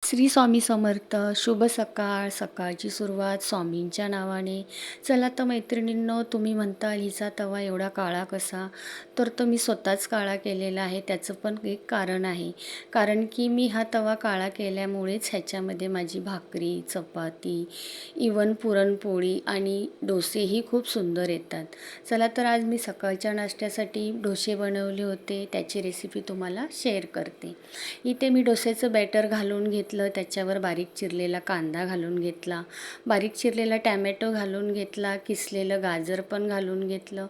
श्री स्वामी समर्थ. शुभ सकाळ. सकाळची सुरुवात स्वामींच्या नावाने. चला तर मैत्रिणींनो, तुम्ही म्हणताल हिचा तवा एवढा काळा कसा? तर तो मी स्वतःच काळा केलेला आहे. त्याचं पण एक कारण आहे. कारण की मी हा तवा काळा केल्यामुळेच ह्याच्यामध्ये माझी भाकरी, चपाती, इवन पुरणपोळी आणि डोसेही खूप सुंदर येतात. चला तर आज मी सकाळच्या नाश्त्यासाठी डोसे बनवले होते. त्याची रेसिपी तुम्हाला शेअर करते. इथे मी डोस्याचं बॅटर घालून घेतलं, त्याच्यावर बारीक चिरलेला कांदा घालून घेतला, बारीक चिरलेला टॅमॅटो घालून घेतला, किसलेलं गाजर पण घालून घेतलं.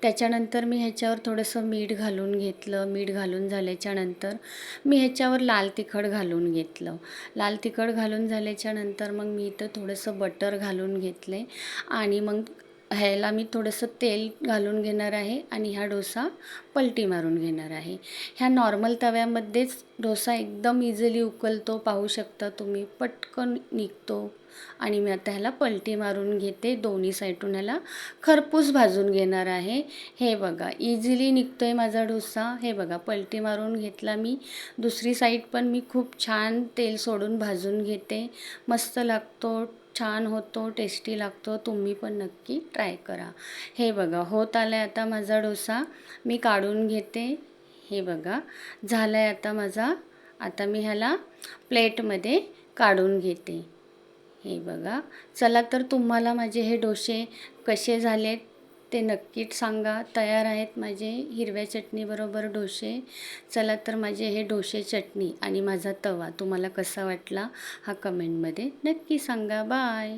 त्याच्यानंतर मी ह्याच्यावर थोडंसं मीठ घालून घेतलं. मीठ घालून झाल्याच्यानंतर मी ह्याच्यावर लाल तिखट घालून घेतलं. लाल तिखट घालून झाल्याच्यानंतर मग मी इथं थोडंसं बटर घालून घेतले आणि मग ह्याला मी थोडंसं तेल घालून घेणार आहे आणि हा डोसा पलटी मारून घेणार आहे. ह्या नॉर्मल तव्यामध्येच डोसा एकदम इझिली उकलतो. पाहू शकता तुम्ही, पटकन निघतो. आणि मी आता ह्याला पलटी मारून घेते. दोन्ही साईडून ह्याला खरपूस भाजून घेणार आहे. हे बघा, इझिली निघतो आहे माझा डोसा. हे बघा, पलटी मारून घेतला मी. दुसरी साईड पण मी खूप छान तेल सोडून भाजून घेते. मस्त लागतो, छान होतो, टेस्टी लागतो. तुम्ही पण नक्की ट्राय करा. हे बघा, होत आला आहे आता माझा डोसा. मी काढून घेते. हे बघा, झाला आहे आता माझा. आता मी ह्याला प्लेटमध्ये काढून घेते. हे बघा. चला तर तुम्हाला माझे हे डोसे कसे झालेत ते नक्कीच सांगा. तयार आहेत माझे हिरव्या चटणीबरोबर डोसे. चला तर माझे हे डोसे, चटणी आणि माझा तवा तुम्हाला कसा वाटला हा कमेंटमध्ये नक्की सांगा. बाय.